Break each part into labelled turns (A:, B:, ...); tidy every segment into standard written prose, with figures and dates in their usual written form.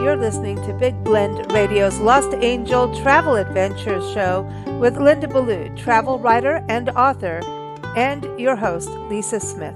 A: you're listening to Big Blend Radio's Lost Angel Travel Adventures show with Linda Ballou, travel writer and author, and your host, Lisa Smith.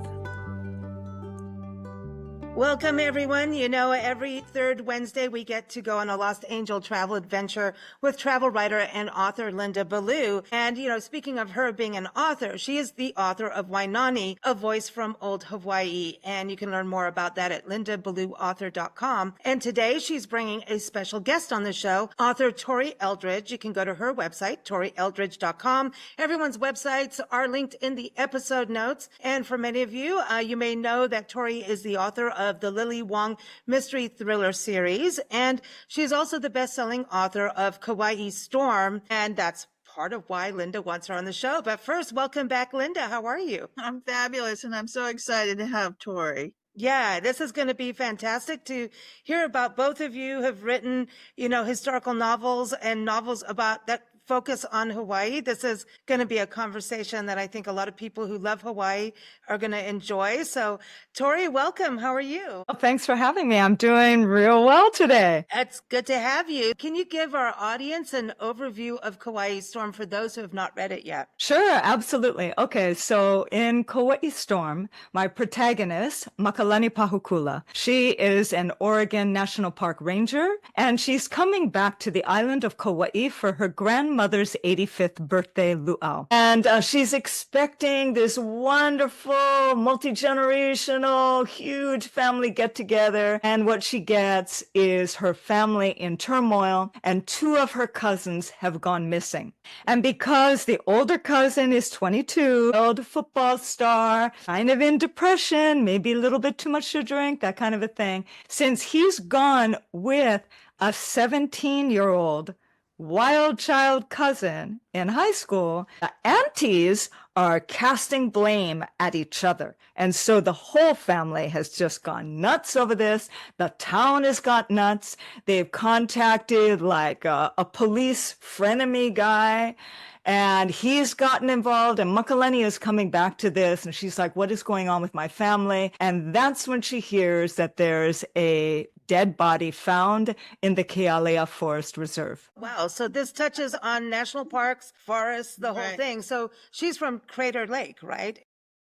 A: Welcome, everyone. You know, every third Wednesday we get to go on a Lost Angel travel adventure with travel writer and author Linda Ballou. And, you know, speaking of her being an author, she is the author of Wainani, A Voice from Old Hawaii. And you can learn more about that at lindaballouauthor.com. And today she's bringing a special guest on the show, author Tori Eldridge. You can go to her website, torieldridge.com. Everyone's websites are linked in the episode notes. And for many of you, you may know that Tori is the author of the Lily Wong mystery thriller series, and she's also the best-selling author of Kauai Storm, and that's part of why Linda wants her on the show. But first, welcome back, Linda. How are you?
B: I'm fabulous, and I'm so excited to have Tori.
A: Yeah, this is going to be fantastic to hear about. Both of you have written, you know, historical novels and novels about that focus on Hawaii. This is going to be a conversation that I think a lot of people who love Hawaii are going to enjoy. So, Tori, welcome. How are you?
C: Well, thanks for having me. I'm doing real well today.
A: It's good to have you. Can you give our audience an overview of Kauai Storm for those who have not read it yet?
C: Sure, absolutely. Okay, so in Kauai Storm, my protagonist, Makalani Pahukula, she is an Oregon National Park ranger, and she's coming back to the island of Kauai for her grandmother's 85th birthday luau. And she's expecting this wonderful, multi-generational, huge family get-together. And what she gets is her family in turmoil, and two of her cousins have gone missing. And because the older cousin is 22, old football star, kind of in depression, maybe a little bit too much to drink, that kind of a thing, since he's gone with a 17-year-old wild child cousin in high school, the aunties are casting blame at each other. And so the whole family has just gone nuts over this. The town has got nuts. They've contacted like a police frenemy guy, and he's gotten involved, and Makalani is coming back to this, and she's like, what is going on with my family? And that's when she hears that there's a dead body found in the Kealea Forest Reserve.
A: Wow. So this touches on national parks, forests, the whole thing. So she's from Crater Lake, right?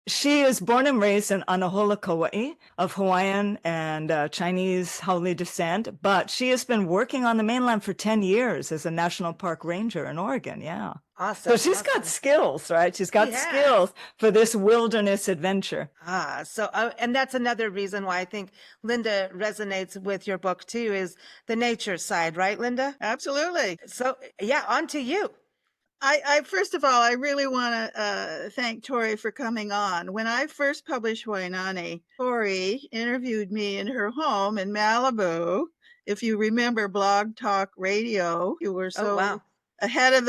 C: She is born and raised in Anahola, Kauai, of Hawaiian and Chinese haole descent, but she has been working on the mainland for 10 years as a national park ranger in Oregon. Yeah.
A: Awesome.
C: So she's got skills, right? She's got skills for this wilderness adventure.
A: And that's another reason why I think Linda resonates with your book too, is the nature side, right, Linda?
B: Absolutely.
A: So yeah, on to you.
B: I first of all, I really want to thank Tori for coming on. When I first published Wainani, Tori interviewed me in her home in Malibu. If you remember Blog Talk Radio, you were so ahead of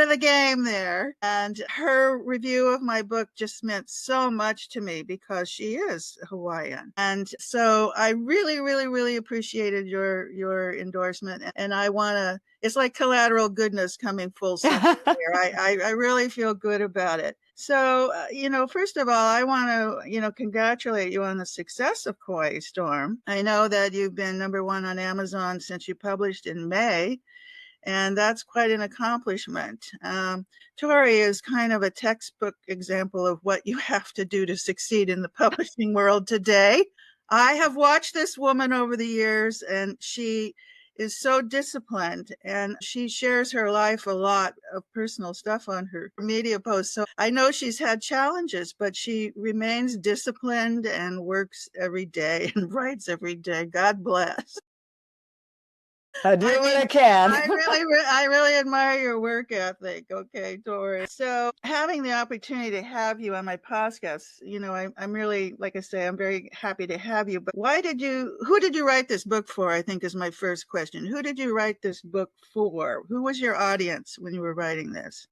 B: the game there. And her review of my book just meant so much to me because she is Hawaiian. And so I really, really, really appreciated your endorsement. And I want to, it's like collateral goodness coming full circle here. I really feel good about it. So, first of all, I want to, congratulate you on the success of Kauai Storm. I know that you've been #1 on Amazon since you published in May. And that's quite an accomplishment. Tori is kind of a textbook example of what you have to do to succeed in the publishing world today. I have watched this woman over the years, and she is so disciplined, and she shares her life a lot of personal stuff on her media posts. So I know she's had challenges, but she remains disciplined and works every day and writes every day. God bless.
C: I do what I can.
B: I really admire your work ethic. Okay, Tori. So having the opportunity to have you on my podcast, I'm really, like I say, I'm very happy to have you. But who did you write this book for? I think is my first question. Who did you write this book for? Who was your audience when you were writing this?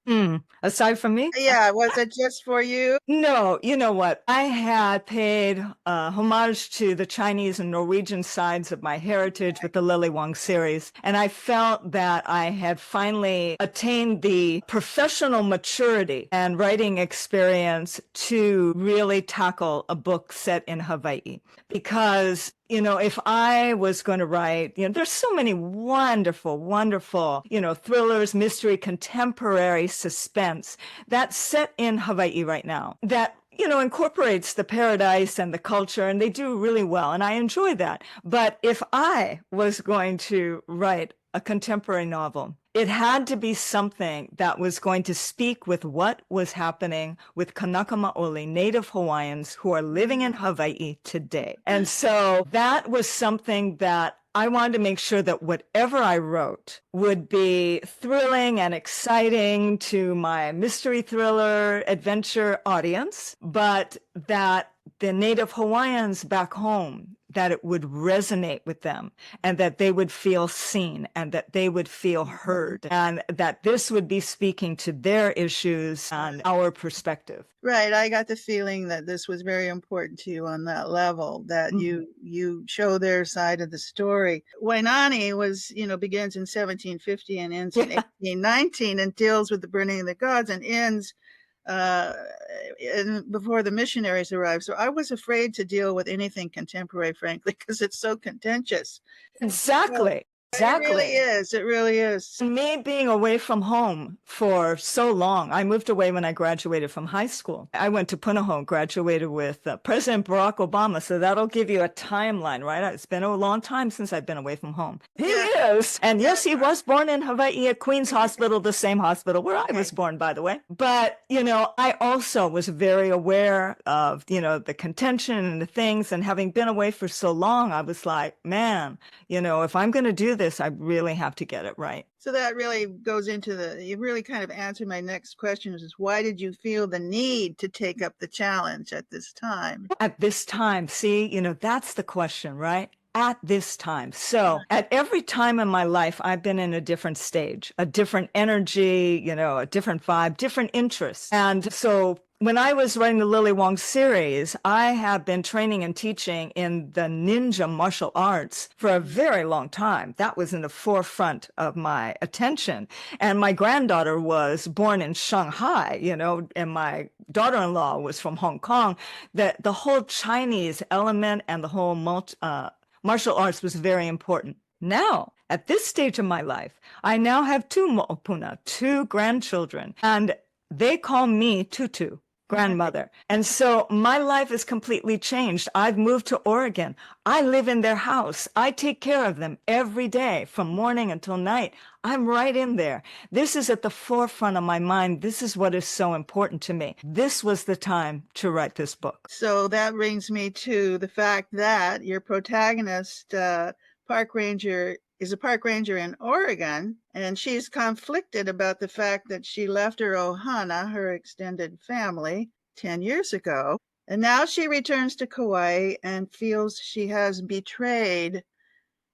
C: Aside from me?
B: Yeah, was it just for you?
C: No, you know what? I had paid homage to the Chinese and Norwegian sides of my heritage with the Lily Wong series. stories. And I felt that I had finally attained the professional maturity and writing experience to really tackle a book set in Hawaii. Because, if I was going to write, there's so many wonderful, wonderful, thrillers, mystery, contemporary suspense that's set in Hawaii right now that incorporates the paradise and the culture, and they do really well. And I enjoy that. But if I was going to write a contemporary novel, it had to be something that was going to speak with what was happening with Kanaka Maoli, Native Hawaiians who are living in Hawaii today. And so that was something that I wanted to make sure that whatever I wrote would be thrilling and exciting to my mystery thriller adventure audience, but that the Native Hawaiians back home, that it would resonate with them and that they would feel seen and that they would feel heard and that this would be speaking to their issues and our perspective.
B: Right. I got the feeling that this was very important to you on that level, that you show their side of the story. Wainani begins in 1750 and ends in 1819 and deals with the burning of the gods and ends before the missionaries arrived. So I was afraid to deal with anything contemporary, frankly, because it's so contentious.
C: Exactly. Exactly.
B: It really is. It really is.
C: Me being away from home for so long, I moved away when I graduated from high school. I went to Punahou, graduated with President Barack Obama. So that'll give you a timeline, right? It's been a long time since I've been away from home. He is. And yes, he was born in Hawaii at Queen's Hospital, the same hospital where I was born, by the way. But, I also was very aware of, the contention and the things. And having been away for so long, I was like, man, if I'm going to do this, I really have to get it right.
B: So that really goes into you really kind of answered my next question, is why did you feel the need to take up the challenge at this time?
C: At this time, see, that's the question, right? At this time. So at every time in my life, I've been in a different stage, a different energy, a different vibe, different interests. And so when I was writing the Lily Wong series, I have been training and teaching in the ninja martial arts for a very long time. That was in the forefront of my attention. And my granddaughter was born in Shanghai, and my daughter-in-law was from Hong Kong. The whole Chinese element and the whole martial arts was very important. Now, at this stage of my life, I now have two mo'opuna, two grandchildren, and they call me Tutu, grandmother. And so my life is completely changed. I've moved to Oregon. I live in their house. I take care of them every day from morning until night. I'm right in there. This is at the forefront of my mind. This is what is so important to me. This was the time to write this book.
B: So that brings me to the fact that your protagonist, park ranger, is a park ranger in Oregon, and she's conflicted about the fact that she left her ohana, her extended family, 10 years ago. And now she returns to Kauai and feels she has betrayed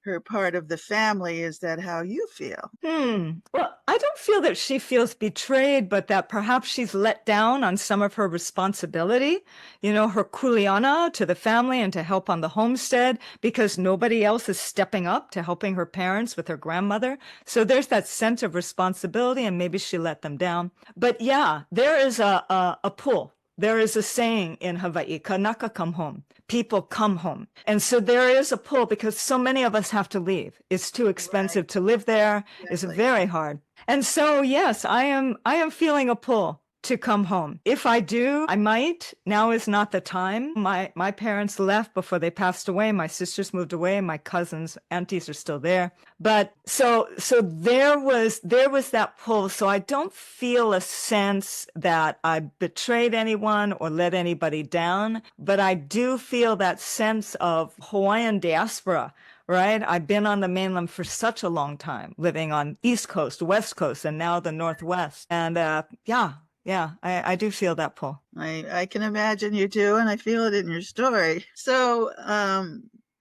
B: her part of the family. Is that how you feel?
C: Well, I don't feel that she feels betrayed, but that perhaps she's let down on some of her responsibility, her kuleana to the family and to help on the homestead because nobody else is stepping up to helping her parents with her grandmother. So there's that sense of responsibility and maybe she let them down. But yeah, there is a pull. There is a saying in Hawaii, kanaka come home. People come home. And so there is a pull because so many of us have to leave. It's too expensive to live there. Exactly. It's very hard. And so, yes, I am feeling a pull to come home. If I do, I might. Now is not the time. My parents left before they passed away. My sisters moved away. My cousins, aunties are still there. But so there was that pull. So I don't feel a sense that I betrayed anyone or let anybody down. But I do feel that sense of Hawaiian diaspora. Right? I've been on the mainland for such a long time, living on East Coast, West Coast, and now the Northwest. And yeah, I do feel that pull.
B: I can imagine you do, and I feel it in your story. So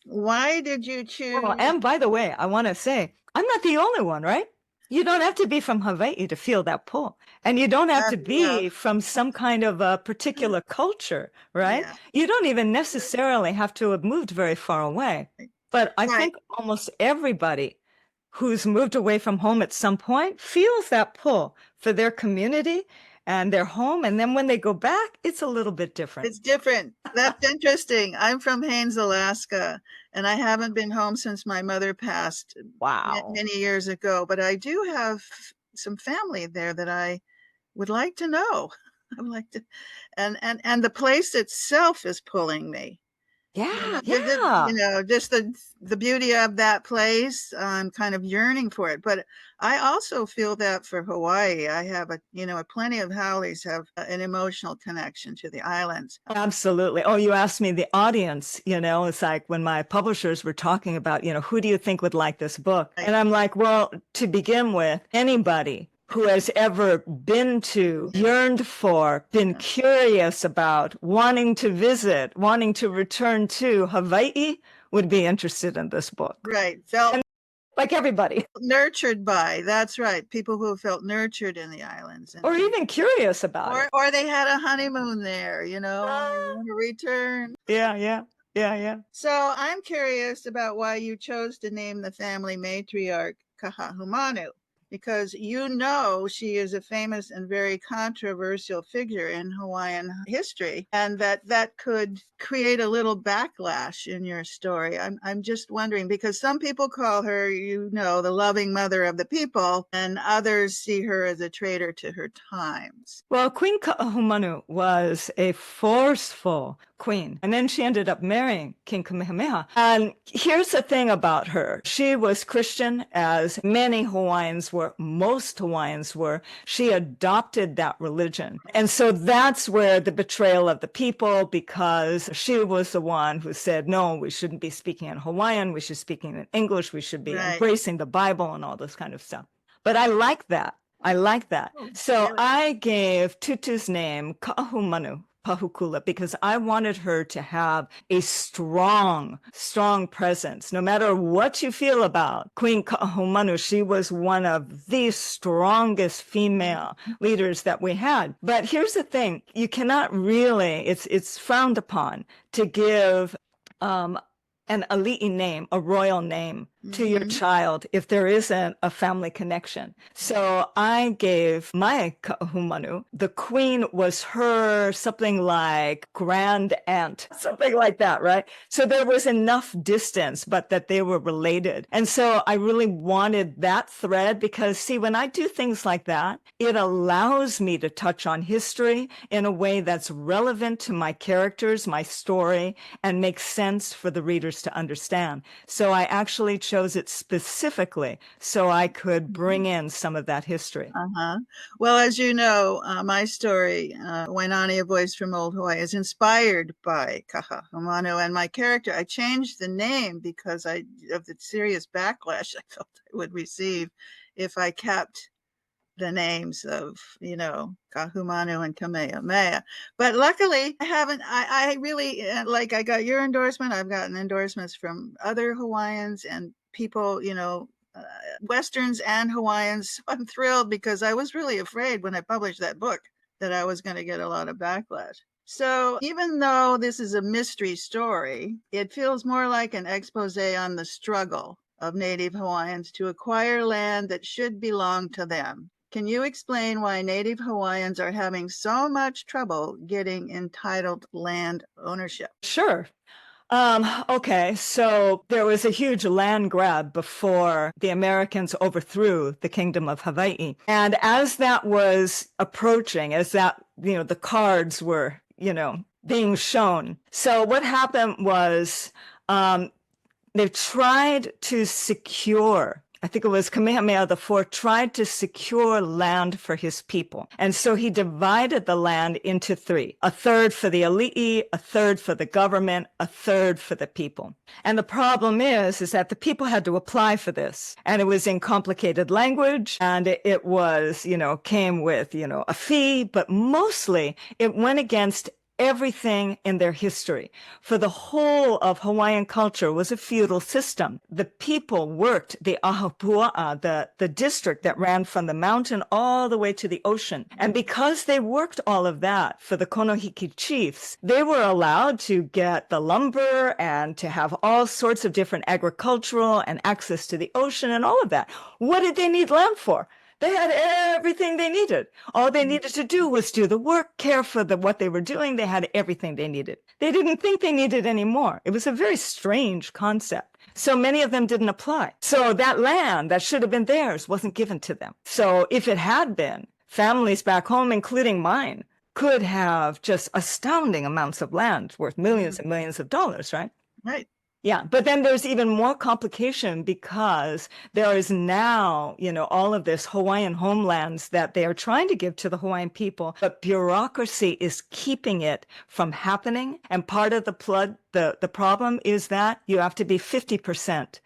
B: why did you choose?
C: Oh, and by the way, I want to say, I'm not the only one, right? You don't have to be from Hawaii to feel that pull. And you don't have to be from some kind of a particular culture, right? Yeah. You don't even necessarily have to have moved very far away. But I think almost everybody who's moved away from home at some point feels that pull for their community and their home. And then when they go back, it's a little bit different.
B: It's different. That's interesting. I'm from Haines, Alaska, and I haven't been home since my mother passed
C: Wow.
B: many years ago, but I do have some family there that I would like to know. I would like to, and the place itself is pulling me.
C: Yeah,
B: Just the beauty of that place. I'm kind of yearning for it, but I also feel that for Hawaii. I have plenty of haoles have an emotional connection to the islands.
C: Absolutely. Oh, you asked me the audience, it's like when my publishers were talking about, who do you think would like this book? And I'm like, well, to begin with, anybody who has ever been to, yearned for, been curious about, wanting to visit, wanting to return to Hawaii would be interested in this book.
B: Right. Felt
C: like everybody.
B: Nurtured by, that's right. People who have felt nurtured in the islands.
C: Or even curious about it.
B: Or they had a honeymoon there, want to return.
C: Yeah.
B: So I'm curious about why you chose to name the family matriarch Kahahumanu, because she is a famous and very controversial figure in Hawaiian history, and that could create a little backlash in your story. I'm just wondering, because some people call her, the loving mother of the people, and others see her as a traitor to her times.
C: Well, Queen Kahahumanu was a forceful queen, and then she ended up marrying King Kamehameha. And here's the thing about her. She was Christian, as many Hawaiians were, most Hawaiians were. She adopted that religion. And so that's where the betrayal of the people, because she was the one who said, no, we shouldn't be speaking in Hawaiian, we should be speaking in English, we should be embracing the Bible and all this kind of stuff. But I like that. So I gave Tutu's name Kahahumanu Pahukula, because I wanted her to have a strong presence. No matter what you feel about Queen Kahahumanu, she was one of the strongest female leaders that we had. But here's the thing, you cannot really, it's frowned upon to give an ali'i name, a royal name, to your child if there isn't a family connection. So I gave my Kahahumanu, the queen was her something like grand aunt, something like that, right? So there was enough distance, but that they were related. And so I really wanted that thread, because see, when I do things like that, it allows me to touch on history in a way that's relevant to my characters, my story, and makes sense for the readers to understand. So I actually chose it specifically so I could bring in some of that history.
B: Well, as you know, my story, Wainani, A Voice from Old Hawaii, is inspired by Kahahumanu, and my character, I changed the name because of the serious backlash I felt I would receive if I kept the names of, Kahumanu and Kamehameha. But luckily, I really, like, I got your endorsement. I've gotten endorsements from other Hawaiians and people, Westerns and Hawaiians. So I'm thrilled, because I was really afraid when I published that book that I was going to get a lot of backlash. So even though this is a mystery story, it feels more like an expose on the struggle of Native Hawaiians to acquire land that should belong to them. Can you explain why Native Hawaiians are having so much trouble getting entitled land ownership?
C: Sure. Okay, so there was a huge land grab before the Americans overthrew the Kingdom of Hawaii. And as that was approaching, as that, the cards were, being shown. So what happened was they tried to secure, I think it was Kamehameha IV, tried to secure land for his people. And so he divided the land into three: a third for the ali'i, a third for the government, a third for the people. And the problem is that the people had to apply for this. And it was in complicated language, and it was, came with, a fee, but mostly it went against everything in their history. For the whole of Hawaiian culture was a feudal system. The people worked the ahapua'a, the district that ran from the mountain all the way to the ocean. And because they worked all of that for the Konohiki chiefs, they were allowed to get the lumber and to have all sorts of different agricultural and access to the ocean and all of that. What did they need land for? They had everything they needed. All they needed to do was do the work, care for what they were doing. They had everything they needed. They didn't think they needed any more. It was a very strange concept. So many of them didn't apply. So that land that should have been theirs wasn't given to them. So if it had been, families back home, including mine, could have just astounding amounts of land worth millions and millions of dollars, right?
B: Right.
C: Yeah, but then there's even more complication because there is now, all of this Hawaiian homelands that they are trying to give to the Hawaiian people, but bureaucracy is keeping it from happening. And part of the problem is that you have to be 50%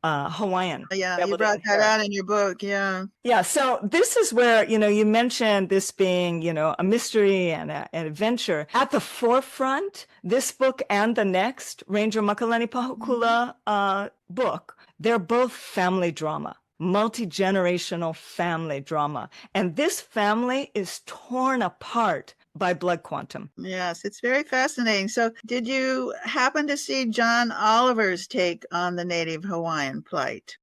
C: Hawaiian.
B: Yeah, you brought that out in your book. Yeah.
C: Yeah. So this is where, you mentioned this being, a mystery and an adventure. At the forefront, this book and the next, Ranger Makalani Pahukula book, they're both family drama, multi-generational family drama. And this family is torn apart by blood quantum.
B: Yes, it's very fascinating. So did you happen to see John Oliver's take on the Native Hawaiian plight?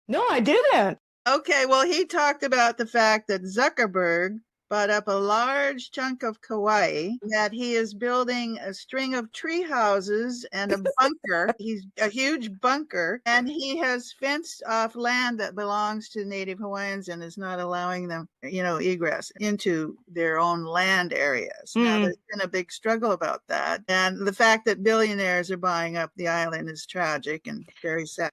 C: No, I didn't.
B: Okay, well, he talked about the fact that Zuckerberg bought up a large chunk of Kauai, that he is building a string of tree houses and a bunker. He's a huge bunker, and he has fenced off land that belongs to Native Hawaiians and is not allowing them, egress into their own land areas. Now, there's been a big struggle about that. And the fact that billionaires are buying up the island is tragic and very sad.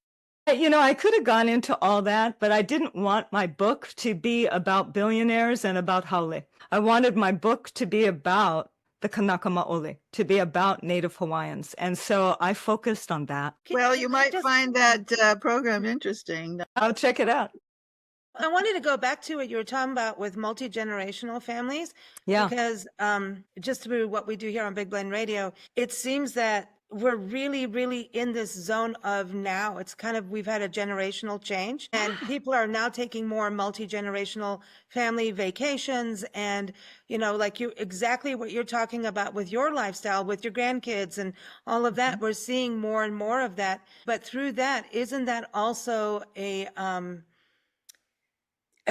C: I could have gone into all that, but I didn't want my book to be about billionaires and about haole. I wanted my book to be about the Kanaka Maoli, to be about Native Hawaiians. And so I focused on that.
B: Well, you might find that program interesting.
C: I'll check it out.
A: I wanted to go back to what you were talking about with multi-generational families.
C: Yeah.
A: Because just through what we do here on Big Blend Radio, it seems that we're really, really in this zone of now. It's kind of, we've had a generational change and people are now taking more multi-generational family vacations and, exactly what you're talking about with your lifestyle, with your grandkids and all of that. We're seeing more and more of that. But through that, isn't that also a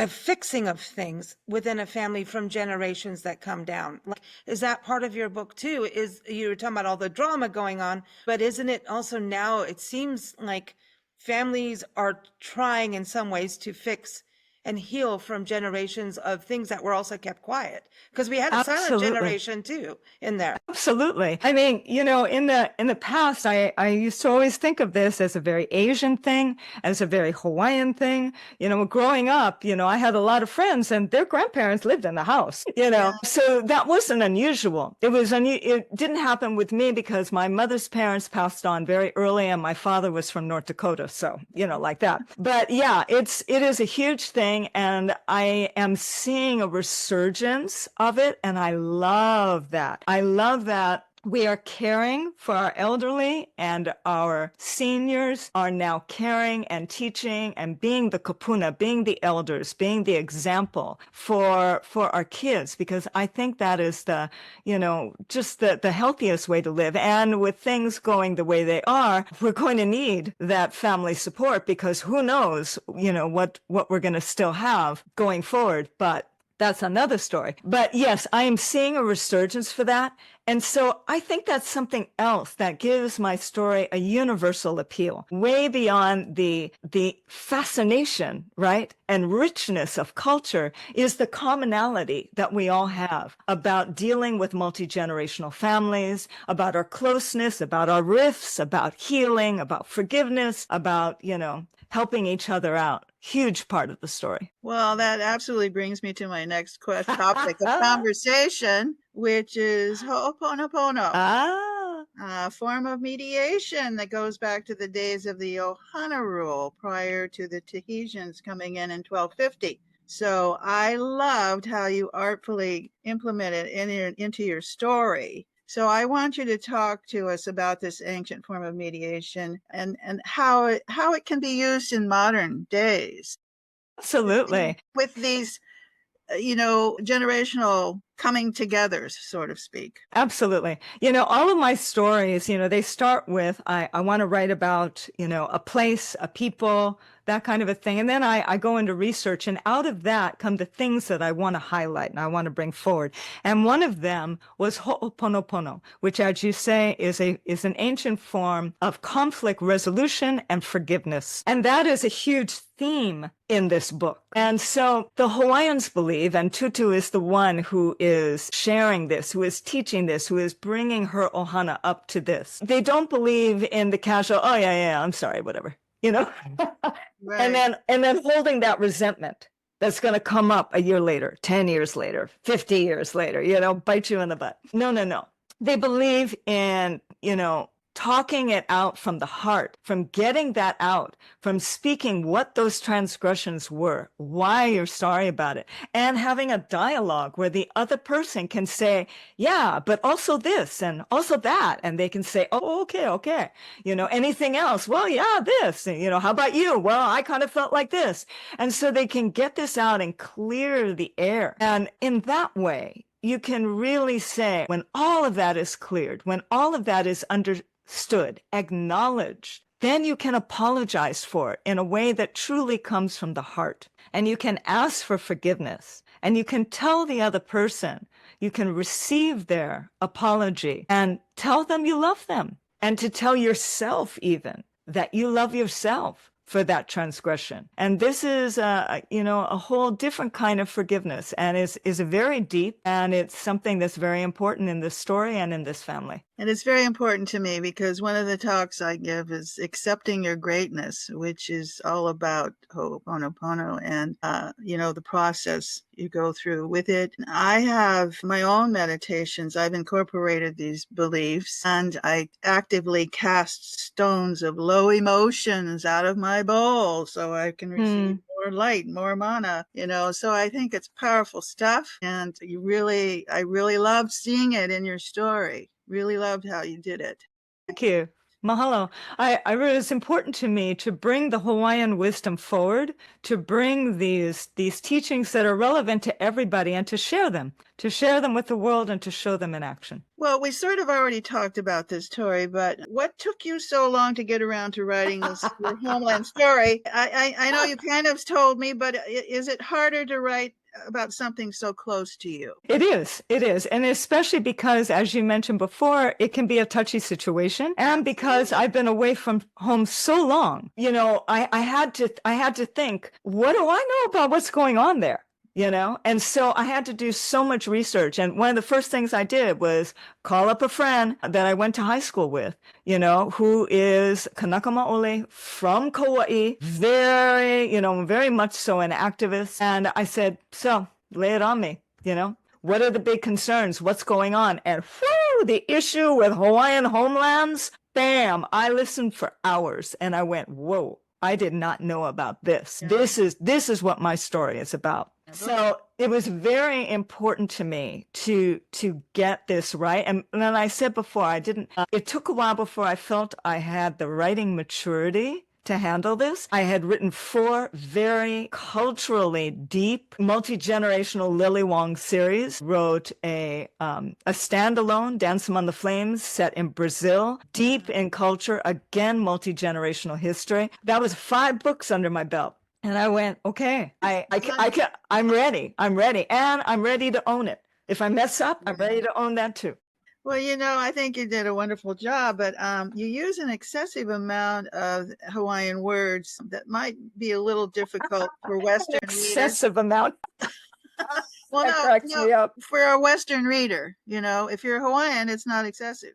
A: fixing of things within a family from generations that come down? Is that part of your book too? You were talking about all the drama going on, but isn't it also now, it seems like families are trying in some ways to fix and heal from generations of things that were also kept quiet, because we had a silent generation too in there.
C: Absolutely. I mean, in the past, I used to always think of this as a very Asian thing, as a very Hawaiian thing. Growing up, I had a lot of friends and their grandparents lived in the house, so that wasn't unusual. It didn't happen with me because my mother's parents passed on very early and my father was from North Dakota. So, like that. But yeah, it is a huge thing. And I am seeing a resurgence of it. And I love that. I love that we are caring for our elderly and our seniors are now caring and teaching and being the kapuna, being the elders, being the example for our kids, because I think that is just the healthiest way to live. And with things going the way they are, we're going to need that family support because who knows, what we're going to still have going forward. But that's another story. But yes, I am seeing a resurgence for that. And so I think that's something else that gives my story a universal appeal, way beyond the fascination, right? And richness of culture is the commonality that we all have about dealing with multi-generational families, about our closeness, about our rifts, about healing, about forgiveness, about, helping each other out. Huge part of the story.
B: Well, that absolutely brings me to my next topic of conversation, which is ho'oponopono, a form of mediation that goes back to the days of the Ohana rule prior to the Tahitians coming in 1250. So I loved how you artfully implemented into your story So I want you to talk to us about this ancient form of mediation and how it can be used in modern days
C: Absolutely.
B: with these, generational coming togethers, so to speak.
C: Absolutely. All of my stories, they start with, I want to write about, a place, a people, that kind of a thing. And then I go into research, and out of that come the things that I want to highlight and I want to bring forward. And one of them was ho'oponopono, which, as you say, is an ancient form of conflict resolution and forgiveness. And that is a huge theme in this book. And so the Hawaiians believe, and Tutu is the one who is sharing this, who is teaching this, who is bringing her ohana up to this. They don't believe in the casual, oh yeah, I'm sorry, whatever,
B: Right.
C: and then holding that resentment that's going to come up a year later, 10 years later, 50 years later, bite you in the butt. No. They believe in, talking it out from the heart, from getting that out, from speaking what those transgressions were, why you're sorry about it, and having a dialogue where the other person can say, yeah, but also this and also that. And they can say, oh, okay. Anything else? Well, yeah, this. How about you? Well, I kind of felt like this. And so they can get this out and clear the air. And in that way, you can really say, when all of that is cleared, when all of that is understood, acknowledged, then you can apologize for it in a way that truly comes from the heart. And you can ask for forgiveness. And you can tell the other person, you can receive their apology and tell them you love them. And to tell yourself even that you love yourself for that transgression. And this is a whole different kind of forgiveness, and is a very deep, and it's something that's very important in this story and in this family.
B: And it's very important to me because one of the talks I give is accepting your greatness, which is all about ho'oponopono and, the process you go through with it. I have my own meditations. I've incorporated these beliefs, and I actively cast stones of low emotions out of my bowl so I can receive more light, more mana, so I think it's powerful stuff. And I really loved seeing it in your story. Really loved how you did it.
C: Thank you. Mahalo. I really, it's important to me to bring the Hawaiian wisdom forward, to bring these teachings that are relevant to everybody and to share them with the world and to show them in action.
B: Well, we sort of already talked about this, Tori, but what took you so long to get around to writing this your homeland story? I know you kind of told me, but is it harder to write about something so close to you?
C: It is. And especially because, as you mentioned before, it can be a touchy situation. And because I've been away from home so long, I had to think, what do I know about what's going on there? And so I had to do so much research. And one of the first things I did was call up a friend that I went to high school with, who is Kanaka Ma'ole from Kaua'i, very much so an activist. And I said, so lay it on me, what are the big concerns? What's going on? And the issue with Hawaiian homelands, bam, I listened for hours and I went, whoa, I did not know about this. Yeah. This is what my story is about. So it was very important to me to get this right. And then I said before, it took a while before I felt I had the writing maturity to handle this. I had written 4 very culturally deep, multi-generational Lily Wong series, wrote a standalone, Dance Among the Flames, set in Brazil, deep in culture, again, multi-generational history. That was 5 books under my belt. And I went, okay, I'm ready. And I'm ready to own it. If I mess up, I'm ready to own that too.
B: Well, I think you did a wonderful job, but you use an excessive amount of Hawaiian words that might be a little difficult for Western readers.
C: Excessive amount.
B: Well,
C: that cracks me up.
B: For a Western reader, if you're Hawaiian, it's not excessive.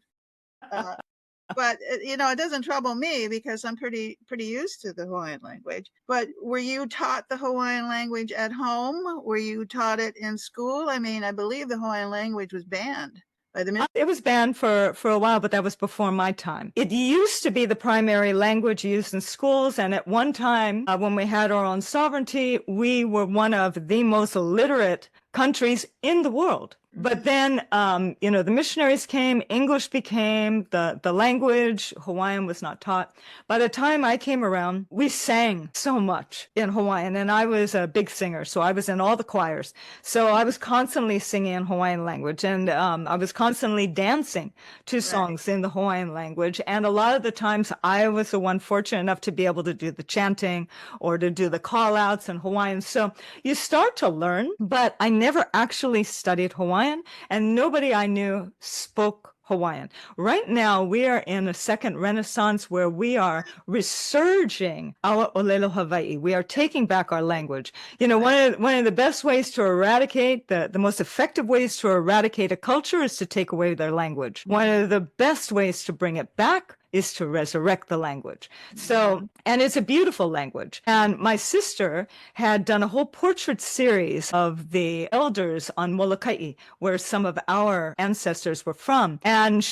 B: But, it doesn't trouble me because I'm pretty used to the Hawaiian language. But were you taught the Hawaiian language at home? Were you taught it in school? I mean, I believe the Hawaiian language was banned by the
C: It was banned for a while, but that was before my time. It used to be the primary language used in schools. And at one time, when we had our own sovereignty, we were one of the most literate countries in the world. But then, the missionaries came, English became the language, Hawaiian was not taught. By the time I came around, we sang so much in Hawaiian, and I was a big singer, so I was in all the choirs. So I was constantly singing in Hawaiian language, and I was constantly dancing to songs in the Hawaiian language. And a lot of the times I was the one fortunate enough to be able to do the chanting or to do the call outs in Hawaiian. So you start to learn, but I never actually studied Hawaiian. And nobody I knew spoke Hawaiian. Right now, we are in a second renaissance where we are resurging our Olelo Hawaii. We are taking back our language. One of the best ways to eradicate, the most effective ways to eradicate a culture is to take away their language. One of the best ways to bring it back is to resurrect the language. So, and it's a beautiful language. And my sister had done a whole portrait series of the elders on Molokai, where some of our ancestors were from. And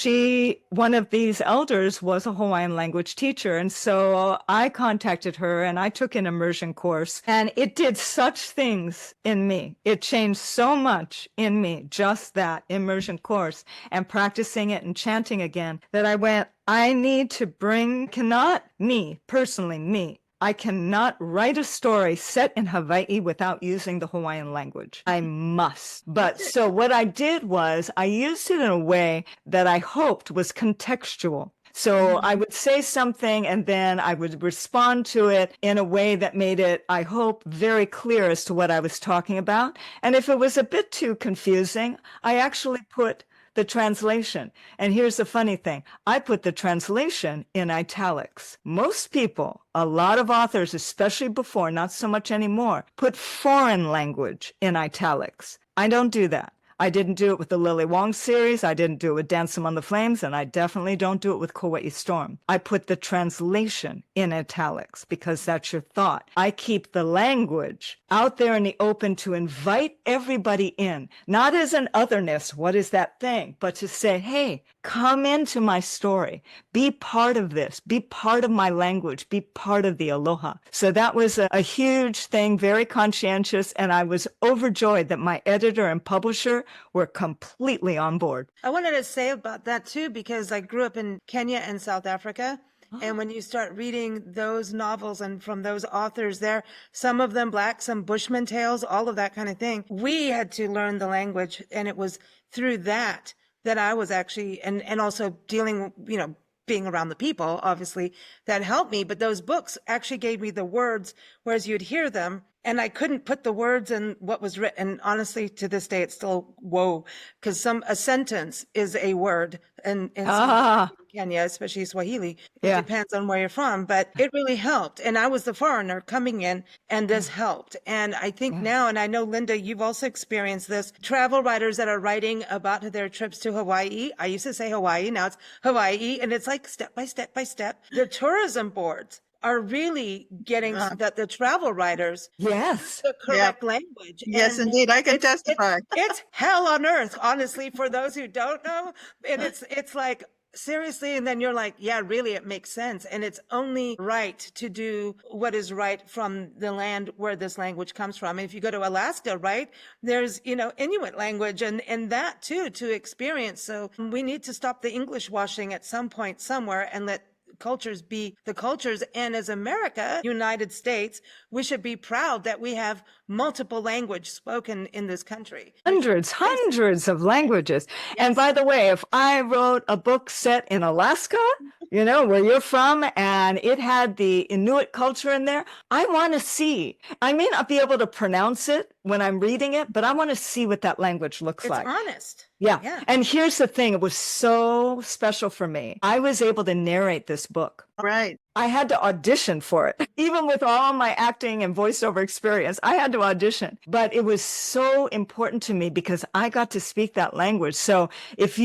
C: one of these elders was a Hawaiian language teacher. And so I contacted her and I took an immersion course, and it did such things in me. It changed so much in me, just that immersion course and practicing it and chanting again, that I went, I need to I cannot write a story set in Hawaii without using the Hawaiian language. I must. But so what I did was I used it in a way that I hoped was contextual. So I would say something and then I would respond to it in a way that made it, I hope, very clear as to what I was talking about. And if it was a bit too confusing, I actually put the translation. And here's the funny thing. I put the translation in italics. Most people, a lot of authors, especially before, not so much anymore, put foreign language in italics. I don't do that. I didn't do it with the Lily Wong series. I didn't do it with Dance Among the Flames. And I definitely don't do it with Kauai Storm. I put the translation in italics because that's your thought. I keep the language out there in the open to invite everybody in, not as an otherness, what is that thing, but to say, hey, come into my story, be part of this, be part of my language, be part of the aloha. So that was a huge thing, very conscientious, and I was overjoyed that my editor and publisher were completely on board.
A: I wanted to say about that too, because I grew up in Kenya and South Africa. And when you start reading those novels and from those authors there, some of them Black, some Bushman tales, all of that kind of thing, we had to learn the language. And it was through that I was actually, and also dealing, being around the people, obviously, that helped me. But those books actually gave me the words, whereas you'd hear them and I couldn't put the words in what was written. And honestly, to this day, it's still whoa, because a sentence is a word in Kenya, especially Swahili. It depends on where you're from, but it really helped. And I was the foreigner coming in, and this helped. And I think now, and I know, Linda, you've also experienced this, travel writers that are writing about their trips to Hawaii. I used to say Hawaii, now it's Hawaii, and it's like step by step by step. The tourism boards are really getting that the travel writers the correct language.
B: Yes,
A: and
B: indeed. I can testify.
A: It's hell on earth, honestly, for those who don't know. And it's like, seriously. And then you're like, yeah, really, it makes sense. And it's only right to do what is right from the land where this language comes from. And if you go to Alaska, right, there's, Inuit language and that too, to experience. So we need to stop the English washing at some point somewhere and let cultures be the cultures. And as America, United States, we should be proud that we have multiple language spoken in this country.
C: Hundreds of languages. Yes. And by the way, if I wrote a book set in Alaska, where you're from, and it had the Inuit culture in there, I want to see. I may not be able to pronounce it when I'm reading it, but I want to see what that language looks like.
A: It's honest.
C: Yeah. And here's the thing. It was so special for me. I was able to narrate this book.
B: Right.
C: I had to audition for it. Even with all my acting and voiceover experience, I had to audition. But it was so important to me because I got to speak that language. So if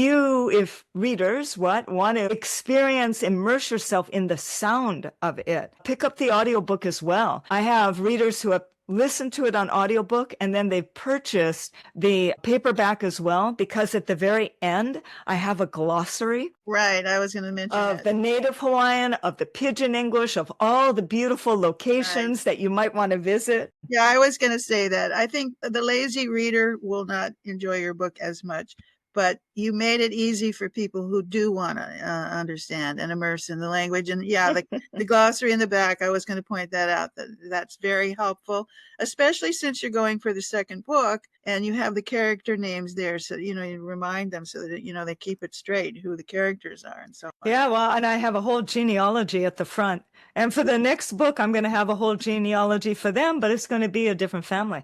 C: readers want to experience, immerse yourself in the sound of it, pick up the audiobook as well. I have readers who have listened to it on audiobook, and then they've purchased the paperback as well, because at the very end, I have a glossary
B: Right. I was going to mention
C: of
B: that.
C: the Native Hawaiian, of the Pidgin English, of all the beautiful locations that you might want to visit.
B: Yeah, I was going to say that. I think the lazy reader will not enjoy your book as much, but you made it easy for people who do want to understand and immerse in the language. And yeah, the glossary in the back, I was going to point that out. That's very helpful, especially since you're going for the second book and you have the character names there. So, you remind them so that, they keep it straight who the characters are and so on.
C: Yeah, well, and I have a whole genealogy at the front. And for the next book, I'm going to have a whole genealogy for them, but it's going to be a different family.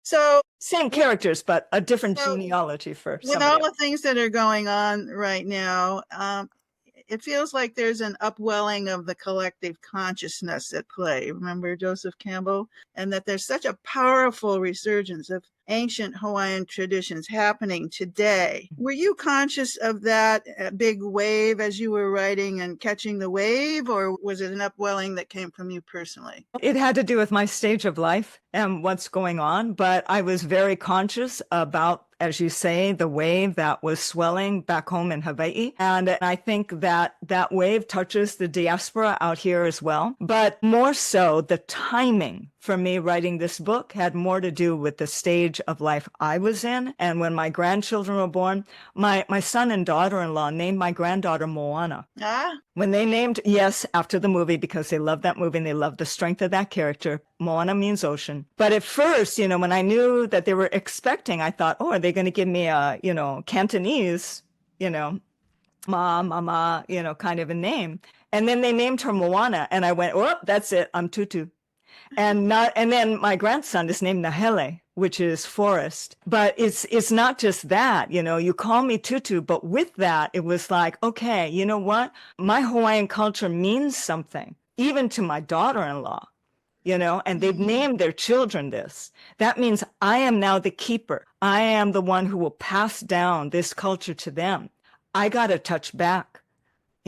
B: So
C: same characters, but a different genealogy for
B: with all the things that are going on right now, it feels like there's an upwelling of the collective consciousness at play. Remember Joseph Campbell? And that there's such a powerful resurgence of ancient Hawaiian traditions happening today. Were you conscious of that big wave as you were writing and catching the wave, or was it an upwelling that came from you personally?
C: It had to do with my stage of life and what's going on, but I was very conscious about, as you say, the wave that was swelling back home in Hawaii. And I think that that wave touches the diaspora out here as well. But more so, the timing for me writing this book had more to do with the stage of life I was in. And when my grandchildren were born, my son and daughter-in-law named my granddaughter Moana. When they named, yes, after the movie, because they love that movie and they love the strength of that character. Moana means ocean. But at first, when I knew that they were expecting, I thought, oh, are they going to give me a, Cantonese, ma, mama, kind of a name. And then they named her Moana. And I went, oh, that's it. I'm Tutu. And then my grandson is named Nahele, which is forest. But it's not just that, you call me Tutu, but with that, it was like, okay, you know what? My Hawaiian culture means something, even to my daughter-in-law, and they've named their children this. That means I am now the keeper. I am the one who will pass down this culture to them. I got to touch back.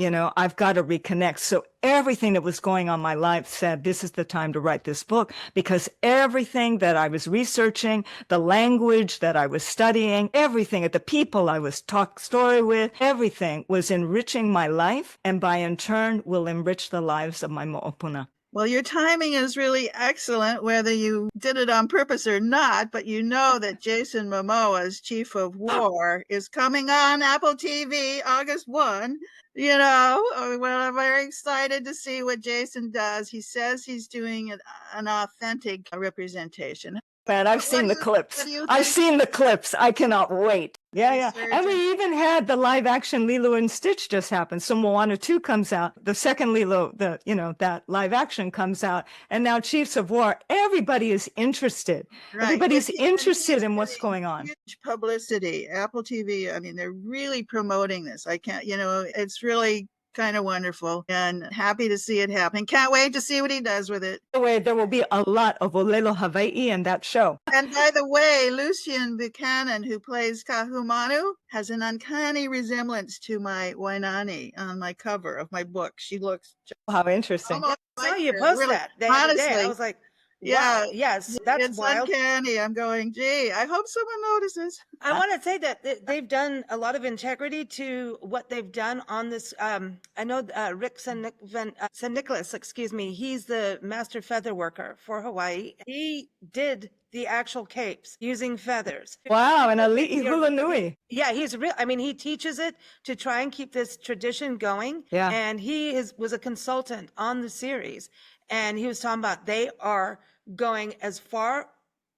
C: I've got to reconnect. So everything that was going on in my life said, this is the time to write this book, because everything that I was researching, the language that I was studying, everything, the people I was talk story with, everything was enriching my life, and by in turn will enrich the lives of my mo'opuna.
B: Well, your timing is really excellent, whether you did it on purpose or not, but that Jason Momoa's Chief of War is coming on Apple TV August 1. Well, I'm very excited to see what Jason does. He says he's doing an authentic representation.
C: Man, I've seen the clips. I've seen the clips. I cannot wait. Yeah. And we even had the live action Lilo and Stitch just happen. So Moana 2 comes out. The second Lilo, that live action comes out. And now Chiefs of War. Everybody is interested. Right. Everybody's interested in what's going on.
B: Huge publicity. Apple TV, they're really promoting this. I can't, it's really kind of wonderful and happy to see it happen. Can't wait to see what he does with it.
C: By the way, there will be a lot of Olelo Hawaii in that show.
B: And by the way, Lucian Buchanan, who plays Kahumanu, has an uncanny resemblance to my Wainani on my cover of my book. She looks
C: how interesting.
A: I saw you post really, that.
B: Honestly,
A: I was like,
B: yeah,
A: wow, yes, that's
B: it's
A: wild.
B: Uncanny. I'm going, gee, I hope someone notices.
A: I want to say that they've done a lot of integrity to what they've done on this. I know Rick San Nicholas, he's the master feather worker for Hawaii. He did the actual capes using feathers.
C: Wow, and ali'i hula nui.
A: Yeah, he's real. He teaches it to try and keep this tradition going.
C: Yeah.
A: And he was a consultant on the series. And he was talking about they are going as far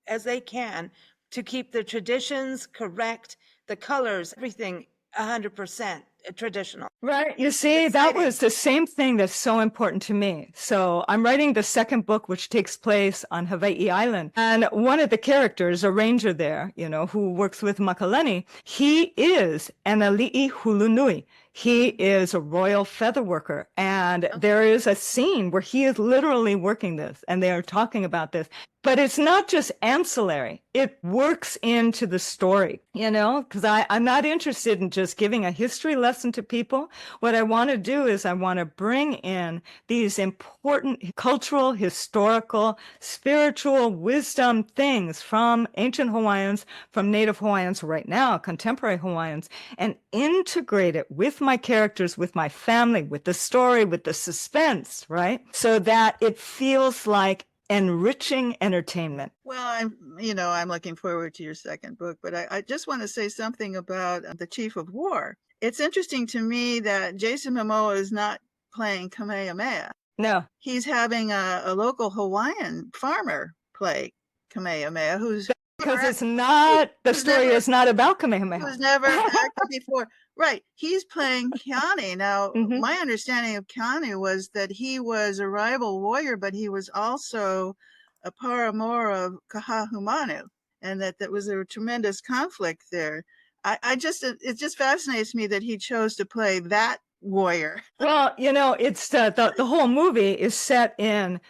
A: as they can to keep the traditions correct, the colors, everything 100% traditional.
C: Right. You see, that was the same thing that's so important to me. So I'm writing the second book, which takes place on Hawaii Island. And one of the characters, a ranger there, who works with Makalani, he is an ali'i hula nui. He is a royal feather worker. And there is a scene where he is literally working this and they are talking about this. But it's not just ancillary. it works into the story, because I'm not interested in just giving a history lesson to people. What I want to do is I want to bring in these important cultural, historical, spiritual wisdom things from ancient Hawaiians, from Native Hawaiians right now, contemporary Hawaiians, and integrate it with my characters, with my family, with the story, with the suspense, right? So that it feels like enriching entertainment.
B: Well, I'm looking forward to your second book, but I just want to say something about the Chief of War. It's interesting to me that Jason Momoa is not playing Kamehameha.
C: No.
B: He's having a local Hawaiian farmer play Kamehameha, who's
C: because it's not, the story is not about Kamehameha.
B: Who's never acted before. Right. He's playing Keane. Now, my understanding of Keane was that he was a rival warrior, but he was also a paramour of Kahahumanu, and that was a tremendous conflict there. It just fascinates me that he chose to play that warrior.
C: Well, it's the whole movie is set in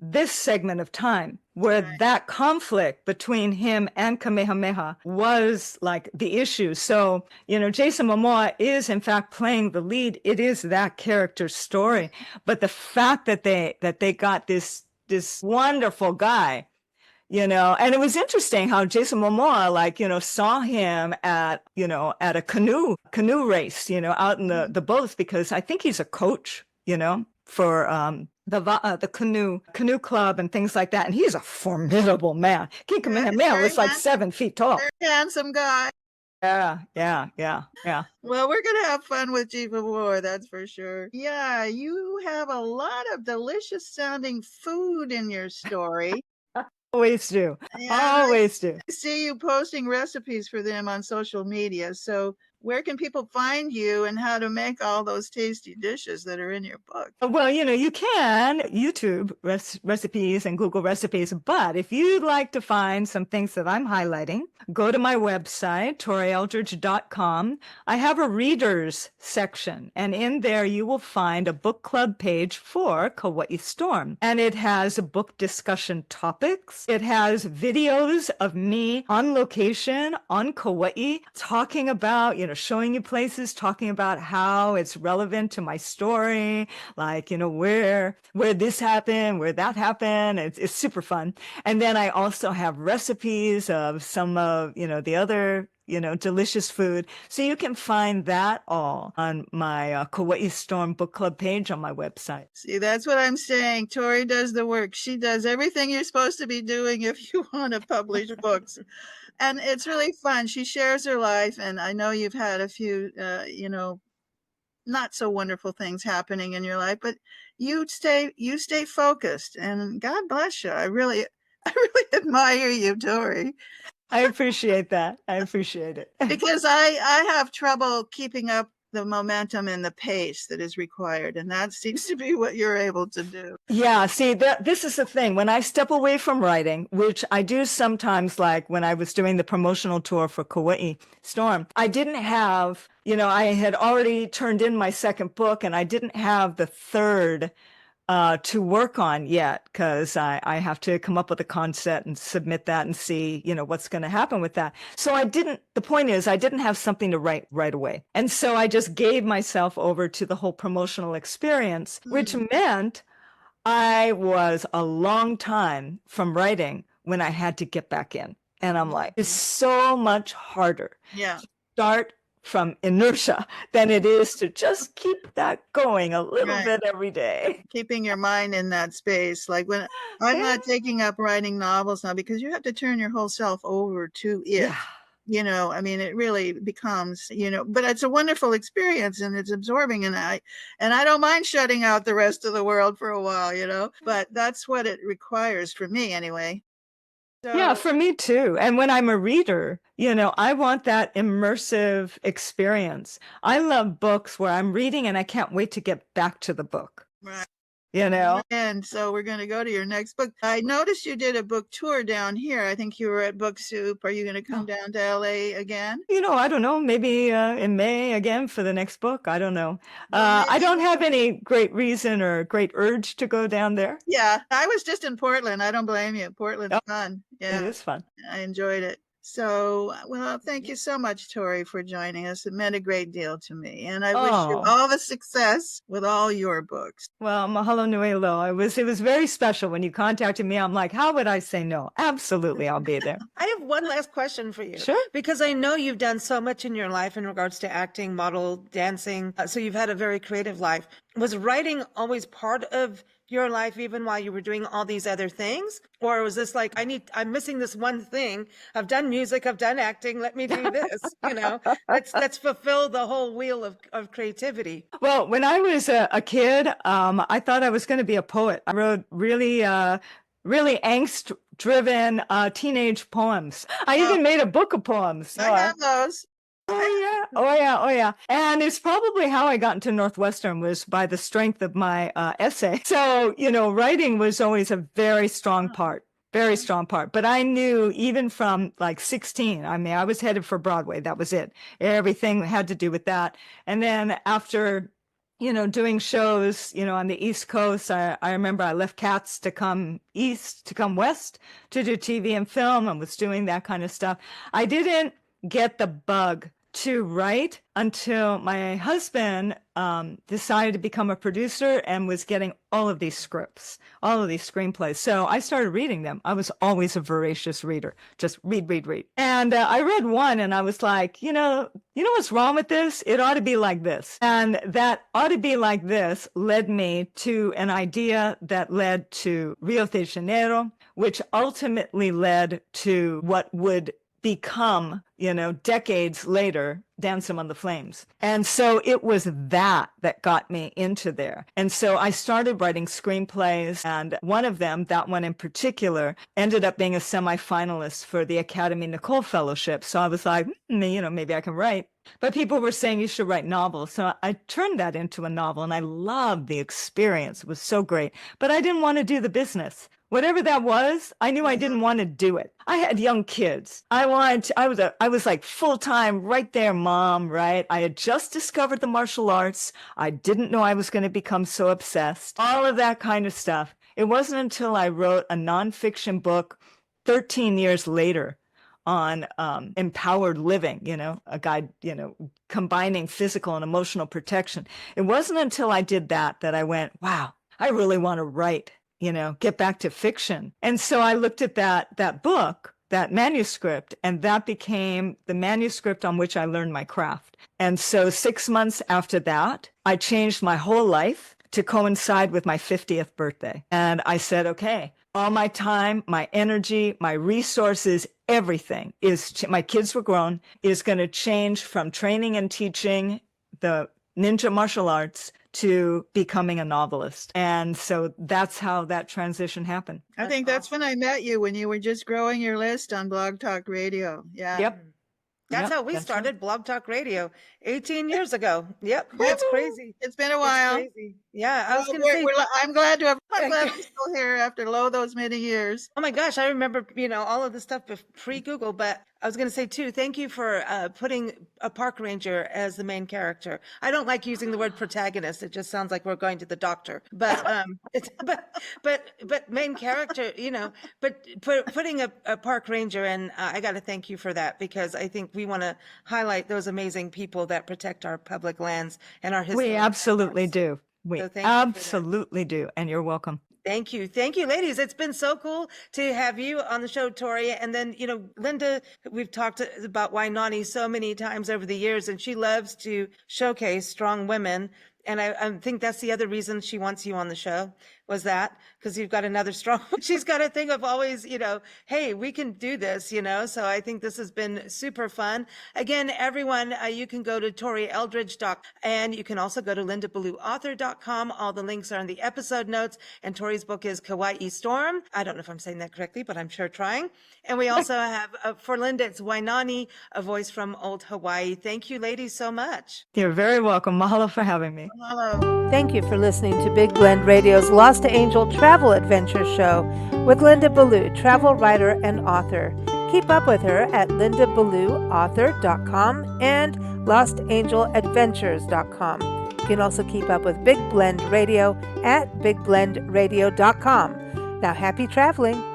C: this segment of time where that conflict between him and Kamehameha was like the issue. So, Jason Momoa is in fact playing the lead. It is that character's story. But the fact that they got this wonderful guy, and it was interesting how Jason Momoa, saw him at a canoe race, out in the boats, because I think he's a coach, for the canoe club and things like that. And he's a formidable man. King Kamehameha was like 7 feet tall.
B: Very handsome guy.
C: Yeah.
B: Well, we're going to have fun with Chief of War, that's for sure. Yeah, you have a lot of delicious sounding food in your story.
C: Always do. Always do.
B: I see you posting recipes for them on social media. So where can people find you and how to make all those tasty dishes that are in your book?
C: Well, you can YouTube recipes and Google recipes, but if you'd like to find some things that I'm highlighting, go to my website, torieldridge.com. I have a readers section, and in there you will find a book club page for Kauai Storm. And it has book discussion topics. It has videos of me on location on Kauai talking about, showing you places, talking about how it's relevant to my story, like, where this happened, where that happened. It's super fun. And then I also have recipes of some of, the other, delicious food. So you can find that all on my Kauai Storm book club page on my website.
B: See, that's what I'm saying. Tori does the work. She does everything you're supposed to be doing if you want to publish books. And it's really fun. She shares her life. And I know you've had a few, not so wonderful things happening in your life, but you stay focused, and God bless you. I really admire you, Tori.
C: I appreciate that. I appreciate it.
B: Because I have trouble keeping up the momentum and the pace that is required. And that seems to be what you're able to do.
C: Yeah, see, this is the thing. When I step away from writing, which I do sometimes, like when I was doing the promotional tour for Kauai Storm, I didn't have, I had already turned in my second book, and I didn't have the third to work on yet, because I have to come up with a concept and submit that and see, what's going to happen with that. So the point is, I didn't have something to write right away. And so I just gave myself over to the whole promotional experience, which meant I was a long time from writing when I had to get back in. And I'm like, it's so much harder to start from inertia than it is to just keep that going a little bit every day.
B: Keeping your mind in that space. Like when I'm not taking up writing novels now, because you have to turn your whole self over to it. It really becomes, but it's a wonderful experience, and it's absorbing. And I don't mind shutting out the rest of the world for a while, but that's what it requires for me anyway. So,
C: yeah, for me too. And when I'm a reader, I want that immersive experience. I love books where I'm reading and I can't wait to get back to the book.
B: Right. And so we're going to go to your next book. I noticed you did a book tour down here. I think you were at Book Soup. Are you going to come down to LA again?
C: I don't know, maybe in May again for the next book. I don't know.
B: Well,
C: I don't have any great reason or great urge to go down there.
B: Yeah, I was just in Portland. I don't blame you. Portland's fun. Yeah,
C: It is fun.
B: I enjoyed it. So, well, thank you so much, Tori, for joining us. It meant a great deal to me. And I wish you all the success with all your books.
C: Well, mahalo nui loa. It was very special when you contacted me. I'm like, how would I say no? Absolutely, I'll be there.
A: I have one last question for you.
C: Sure.
A: Because I know you've done so much in your life in regards to acting, model, dancing. So you've had a very creative life. Was writing always part of your life even while you were doing all these other things? Or was this like, I'm missing this one thing. I've done music, I've done acting, let me do this, let's fulfill the whole wheel of creativity.
C: Well, when I was a kid, I thought I was going to be a poet. I wrote really angst-driven teenage poems. I even made a book of poems.
B: I have those.
C: Oh yeah. And it's probably how I got into Northwestern was by the strength of my essay. So, writing was always a very strong part. But I knew even from like 16, I was headed for Broadway. That was it. Everything had to do with that. And then after, doing shows, on the East Coast, I remember I left Cats to come west to do TV and film and was doing that kind of stuff. I didn't get the bug to write until my husband decided to become a producer and was getting all of these scripts, all of these screenplays. So I started reading them. I was always a voracious reader, just read. And I read one and I was like, you know what's wrong with this? It ought to be like this. And that ought to be like this led me to an idea that led to Rio de Janeiro, which ultimately led to what would become, decades later, Dance Among the Flames. And so it was that got me into there. And so I started writing screenplays, and one of them, that one in particular, ended up being a semifinalist for the Academy Nicole Fellowship. So I was like, maybe I can write. But people were saying you should write novels. So I turned that into a novel, and I loved the experience. It was so great. But I didn't want to do the business. Whatever that was, I knew I didn't want to do it. I had young kids. I was like full-time right there, mom, right? I had just discovered the martial arts. I didn't know I was going to become so obsessed. All of that kind of stuff. It wasn't until I wrote a nonfiction book 13 years later on empowered living, a guide, combining physical and emotional protection. It wasn't until I did that I went, wow, I really want to write. Get back to fiction. And so I looked at that book, that manuscript, and that became the manuscript on which I learned my craft. And so 6 months after that, I changed my whole life to coincide with my 50th birthday. And I said, okay, all my time, my energy, my resources, everything my kids were grown, is going to change from training and teaching the ninja martial arts to becoming a novelist. And so that's how that transition happened.
B: I think that's when I met you, when you were just growing your list on Blog Talk Radio. Yeah.
C: Yep.
A: That's how we started Blog Talk Radio 18 years ago. Yep. That's crazy.
B: It's been a while.
A: It's crazy. Yeah. I was going to say.
B: I'm glad we're still here after those many years.
A: Oh my gosh. I remember, all of the stuff pre-Google, but I was going to say too, thank you for putting a park ranger as the main character. I don't like using the word protagonist. It just sounds like we're going to the doctor, but but main character, but putting a park ranger, and I got to thank you for that, because I think we want to highlight those amazing people that protect our public lands and our history.
C: We absolutely do. We absolutely do. And you're welcome.
A: Thank you. Thank you, ladies. It's been so cool to have you on the show, Tori. And then, Linda, we've talked about Wainani so many times over the years, and she loves to showcase strong women. And I think that's the other reason she wants you on the show. was that, because you've got another strong, she's got a thing of always, hey, we can do this, so I think this has been super fun. Again, everyone, you can go to torieldridge.com, and you can also go to lindaballauthor.com. All the links are in the episode notes, and Tori's book is Kauai Storm. I don't know if I'm saying that correctly, but I'm sure trying. And we also have, for Linda, it's Wainani, a voice from Old Hawaii. Thank you, ladies, so much.
C: You're very welcome. Mahalo for having me.
B: Hello.
A: Thank you for listening to Big Blend Radio's Lost Angel Travel Adventure Show with Linda Ballou, travel writer and author. Keep up with her at lindaballauauthor.com and lostangeladventures.com. You can also keep up with Big Blend Radio at bigblendradio.com. Now, happy traveling.